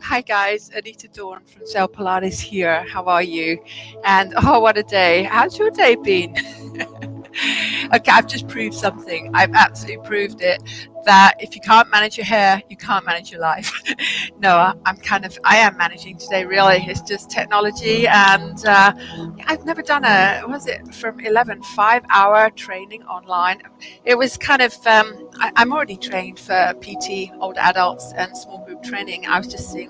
Hi guys, Anita Dawn from Cell Pilates here. How are you? And oh, what a day! How's your day been? Okay, I've just proved something. I've absolutely proved it that if you can't manage your hair, you can't manage your life. No, I am managing today, really. It's just technology, and I've never done was it from 11, 5 hour training online. It was kind of, I'm already trained for PT, older adults, and small group training. I was just seeing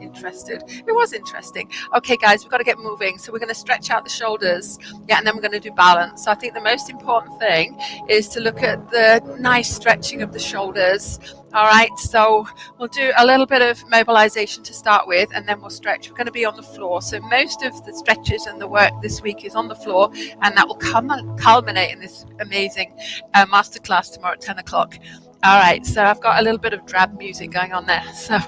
interested. It was interesting. Okay, guys, we've got to get moving. So we're going to stretch out the shoulders, yeah, and then we're going to do balance. So I think the most important thing is to look at the nice stretching of the shoulders. All right, so we'll do a little bit of mobilization to start with, and then we'll stretch. We're going to be on the floor. So most of the stretches and the work this week is on the floor, and that will culminate in this amazing masterclass tomorrow at 10 o'clock. All right, so I've got a little bit of drab music going on there, so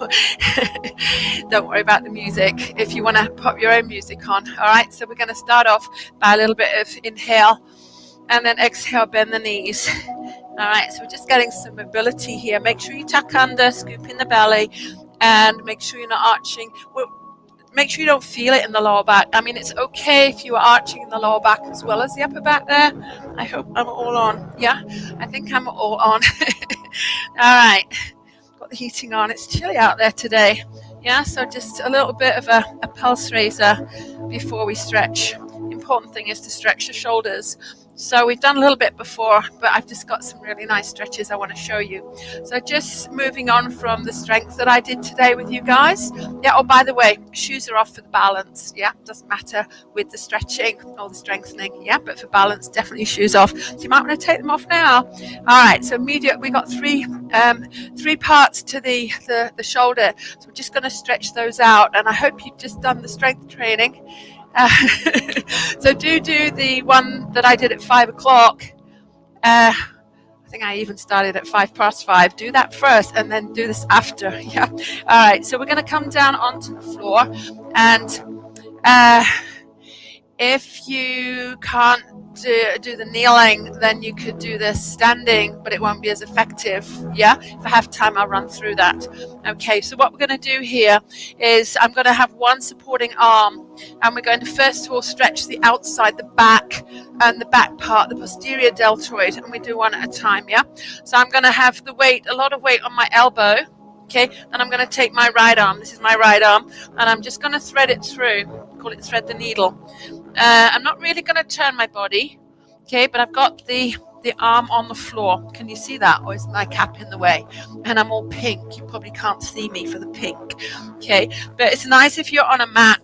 don't worry about the music if you want to pop your own music on. All right, so we're going to start off by a little bit of inhale, and then exhale, bend the knees. All right, so we're just getting some mobility here. Make sure you tuck under, scoop in the belly, and make sure you're not arching. Make sure you don't feel it in the lower back. I mean, it's okay if you are arching in the lower back as well as the upper back there. I hope I'm all on. Yeah, I think I'm all on. All right, got the heating on. It's chilly out there today. Yeah, so just a little bit of a pulse raiser before we stretch. Important thing is to stretch your shoulders. So we've done a little bit before, but I've just got some really nice stretches I want to show you. So just moving on from the strength that I did today with you guys. Yeah, oh, by the way, shoes are off for the balance. Yeah, doesn't matter with the stretching or the strengthening. Yeah, but for balance, definitely shoes off. So you might want to take them off now. All right, so we got three parts to the shoulder. So we're just going to stretch those out. And I hope you've just done the strength training. So do the one that I did at 5 o'clock. I think I even started at 5:05. Do that first and then do this after. Yeah. All right. So we're going to come down onto the floor, and if you can't do the kneeling, then you could do this standing, but it won't be as effective. Yeah, if I have time, I'll run through that. Okay, so what we're going to do here is I'm going to have one supporting arm, and we're going to first of all stretch the outside, the back, and the back part, the posterior deltoid, and we do one at a time. Yeah, so I'm going to have a lot of weight on my elbow. Okay, and I'm going to take my right arm. This is my right arm, and I'm just going to thread it through. Call it thread the needle. I'm not really going to turn my body, okay, but I've got the arm on the floor. Can you see that? Or is my cap in the way? And I'm all pink. You probably can't see me for the pink, okay, but it's nice if you're on a mat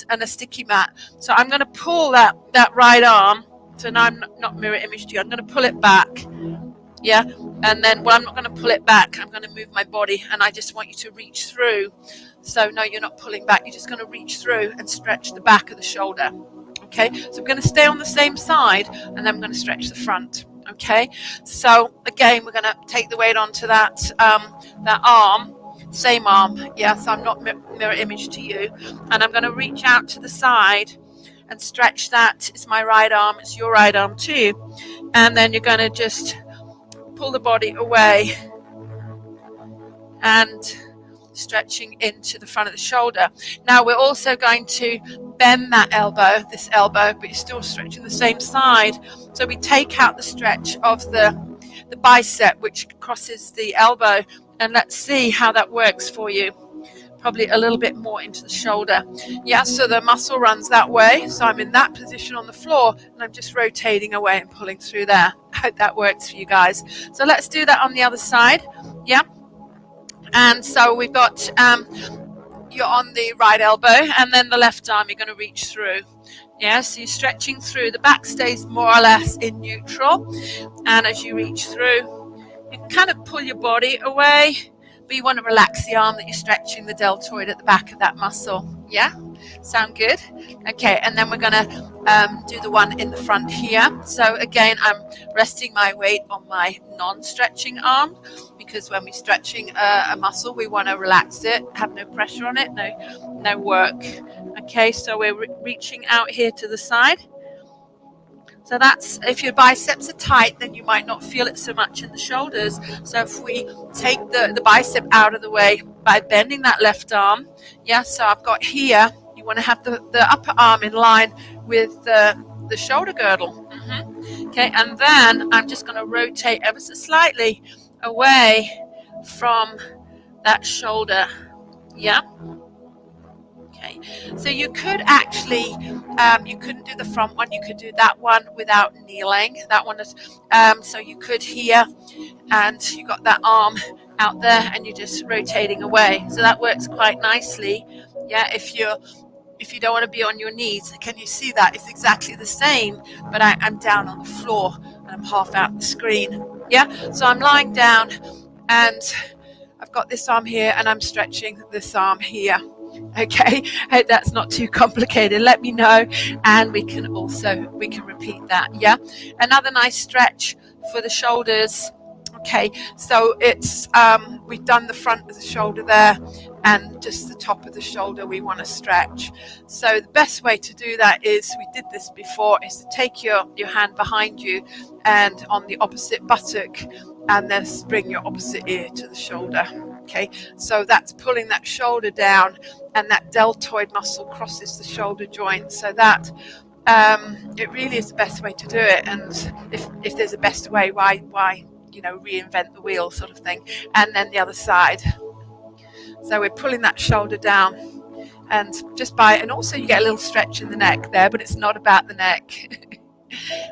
and a sticky mat. So I'm going to pull that right arm. So now I'm not mirror image to you. I'm going to pull it back. Yeah, and then I'm not going to pull it back. I'm going to move my body, and I just want you to reach through. So no, you're not pulling back. You're just going to reach through and stretch the back of the shoulder. Okay, so I'm going to stay on the same side, and then I'm going to stretch the front. Okay, so again, we're going to take the weight onto that arm, same arm. Yeah, so I'm not mirror image to you, and I'm going to reach out to the side and stretch that. It's my right arm. It's your right arm too, and then you're going to just pull the body away and stretching into the front of the shoulder. Now we're also going to bend this elbow, but you're still stretching the same side. So we take out the stretch of the bicep, which crosses the elbow, and let's see how that works for you. Probably a little bit more into the shoulder. Yeah, so the muscle runs that way. So I'm in that position on the floor, and I'm just rotating away and pulling through there. I hope that works for you guys. So let's do that on the other side. Yeah. And so we've got, you're on the right elbow, and then the left arm, you're going to reach through. Yeah, so you're stretching through. The back stays more or less in neutral. And as you reach through, you can kind of pull your body away, but you want to relax the arm that you're stretching, the deltoid at the back of that muscle. Yeah? Sound good? Okay, and then we're going to do the one in the front here. So again, I'm resting my weight on my non-stretching arm, because when we're stretching a muscle, we want to relax it, have no pressure on it, no work. Okay, so we're reaching out here to the side. So that's, if your biceps are tight, then you might not feel it so much in the shoulders. So if we take the bicep out of the way by bending that left arm, yeah, so I've got here, you want to have the upper arm in line with the shoulder girdle. Okay, and then I'm just going to rotate ever so slightly away from that shoulder. Yeah. Okay, so you could actually, you couldn't do the front one, you could do that one without kneeling. That one is, so you could here, and you got that arm out there, and you're just rotating away. So that works quite nicely. Yeah, if you don't want to be on your knees, can you see that? It's exactly the same, but I'm down on the floor and I'm half out the screen. Yeah, so I'm lying down and I've got this arm here and I'm stretching this arm here. Okay, I hope that's not too complicated. Let me know, and we can repeat that. Yeah, another nice stretch for the shoulders. Okay, so it's we've done the front of the shoulder there, and just the top of the shoulder we want to stretch. So the best way to do that is, we did this before, is to take your hand behind you and on the opposite buttock, and then bring your opposite ear to the shoulder. Okay, so that's pulling that shoulder down, and that deltoid muscle crosses the shoulder joint. So that it really is the best way to do it. And if there's a better way, why reinvent the wheel, sort of thing. And then the other side. So we're pulling that shoulder down, and and also you get a little stretch in the neck there, but it's not about the neck.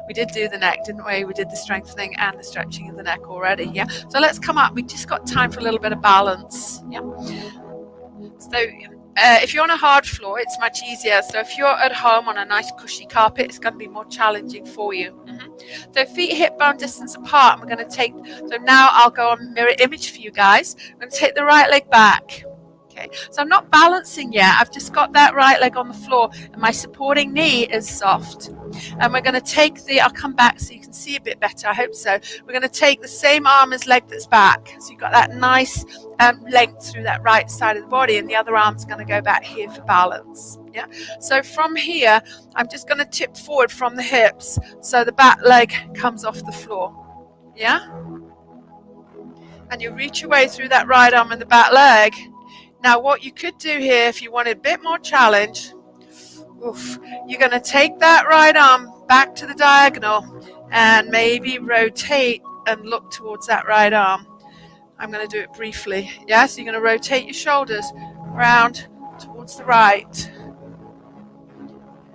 We did do the neck, didn't we? We did the strengthening and the stretching of the neck already. Yeah. So let's come up. We just got time for a little bit of balance. Yeah. So if you're on a hard floor, it's much easier. So if you're at home on a nice cushy carpet, it's going to be more challenging for you. So feet hip bone distance apart. I'm going to take, so now I'll go on mirror image for you guys. I'm going to take the right leg back. Okay, so I'm not balancing yet. I've just got that right leg on the floor and my supporting knee is soft. And we're going to take I'll come back so you can see a bit better, I hope so. We're going to take the same arm as leg that's back. So you've got that nice length through that right side of the body, and the other arm's going to go back here for balance. Yeah. So from here, I'm just going to tip forward from the hips so the back leg comes off the floor. Yeah. And you reach your way through that right arm and the back leg. Now what you could do here, if you wanted a bit more challenge, you're going to take that right arm back to the diagonal and maybe rotate and look towards that right arm. I'm going to do it briefly. Yeah, so you're going to rotate your shoulders around towards the right.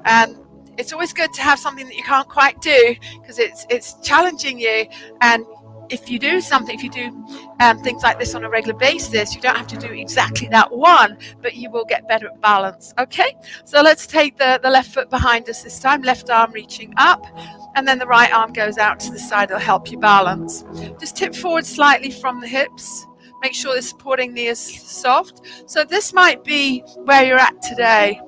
And it's always good to have something that you can't quite do, because it's challenging you. And if you do things like this on a regular basis, you don't have to do exactly that one, but you will get better at balance. Okay, so let's take the left foot behind us this time, left arm reaching up, and then the right arm goes out to the side. It'll help you balance. Just tip forward slightly from the hips. Make sure the supporting knee is soft. So this might be where you're at today.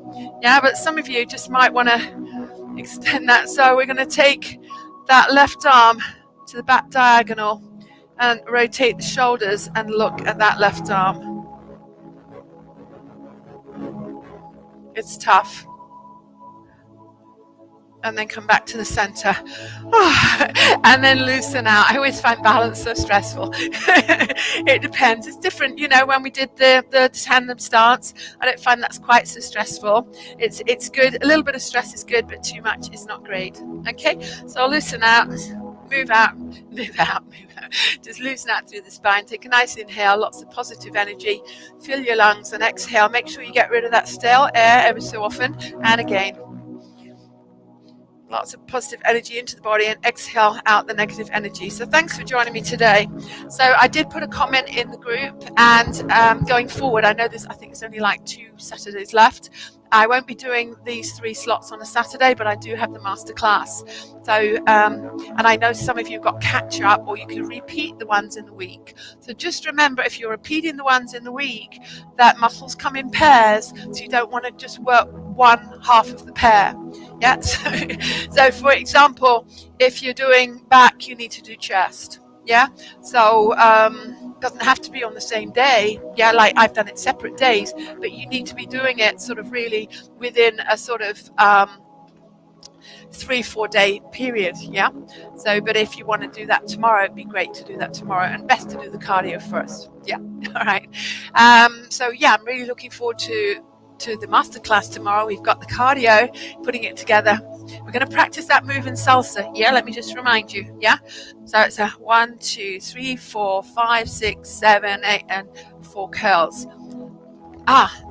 Yeah, but some of you just might want to extend that. So we're going to take that left arm to the back diagonal and rotate the shoulders and look at that left arm. It's tough. And then come back to the center. And then loosen out. I always find balance so stressful. It depends. It's different. When we did the tandem stance, I don't find that's quite so stressful. It's good. A little bit of stress is good, but too much is not great. Okay, so loosen out. Move out, move out, move out. Just loosen out through the spine. Take a nice inhale, lots of positive energy. Fill your lungs and exhale. Make sure you get rid of that stale air every so often. And again. Lots of positive energy into the body, and exhale out the negative energy. So thanks for joining me today. So I did put a comment in the group, and going forward, I think it's only like 2 Saturdays left. I won't be doing these 3 slots on a Saturday, but I do have the masterclass. So, and I know some of you got catch up, or you can repeat the ones in the week. So just remember, if you're repeating the ones in the week, that muscles come in pairs, so you don't want to just work one half of the pair. Yeah. So for example, if you're doing back, you need to do chest. Yeah. So doesn't have to be on the same day. Yeah, like I've done it separate days, but you need to be doing it sort of really within a sort of 3-4 day period. Yeah. So, but if you want to do that tomorrow, it'd be great to do that tomorrow, and best to do the cardio first. Yeah. All right. So yeah, I'm really looking forward to the masterclass tomorrow. We've got the cardio, putting it together. We're going to practice that move in salsa. Yeah, let me just remind you. Yeah, so it's a 1, 2, 3, 4, 5, 6, 7, 8, and 4 curls.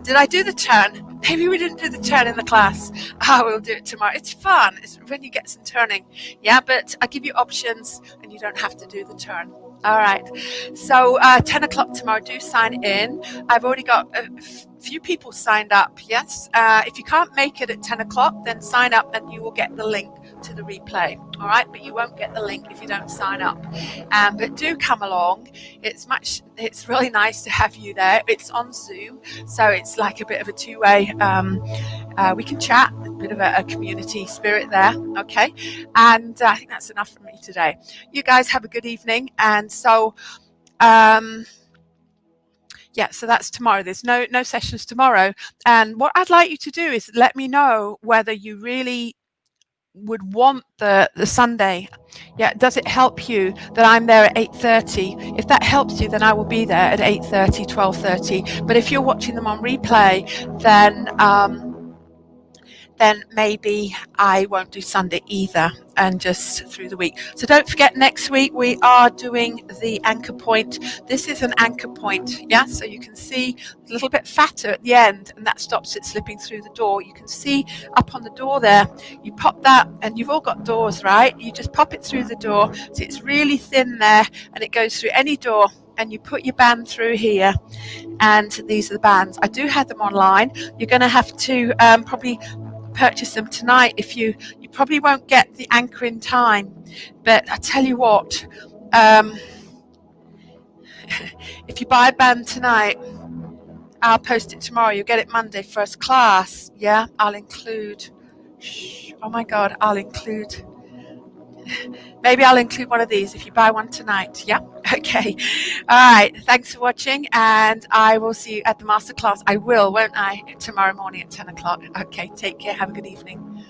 Did I do the turn? Maybe we didn't do the turn in the class. We'll do it tomorrow. It's fun. It's when you get some turning. Yeah, but I give you options and you don't have to do the turn. All right. So 10 o'clock tomorrow, do sign in. I've already got a few people signed up. Yes. If you can't make it at 10 o'clock, then sign up and you will get the link to the replay. All right. But you won't get the link if you don't sign up. But do come along. It's really nice to have you there. It's on Zoom. So it's like a bit of a two-way. We can chat, a bit of a community spirit there. Okay. And I think that's enough from me today. You guys have a good evening. And so, so that's tomorrow. There's no sessions tomorrow. And what I'd like you to do is let me know whether you really would want the Sunday. Yeah, does it help you that I'm there at 8:30? If that helps you, then I will be there at 8:30, 12:30. But if you're watching them on replay, then maybe I won't do Sunday either, and just through the week. So don't forget, next week we are doing the anchor point. This is an anchor point, yeah? So you can see a little bit fatter at the end, and that stops it slipping through the door. You can see up on the door there, you pop that, and you've all got doors, right? You just pop it through the door. So it's really thin there, and it goes through any door, and you put your band through here, and these are the bands. I do have them online. You're going to have to probably purchase them tonight. If you probably won't get the anchor in time, but I tell you what, if you buy a band tonight, I'll post it tomorrow. You'll get it Monday, first class. Yeah, I'll include. Oh my God, maybe I'll include one of these if you buy one tonight. Yeah. Okay. All right. Thanks for watching, and I will see you at the masterclass. I will, won't I? Tomorrow morning at 10 o'clock. Okay. Take care. Have a good evening.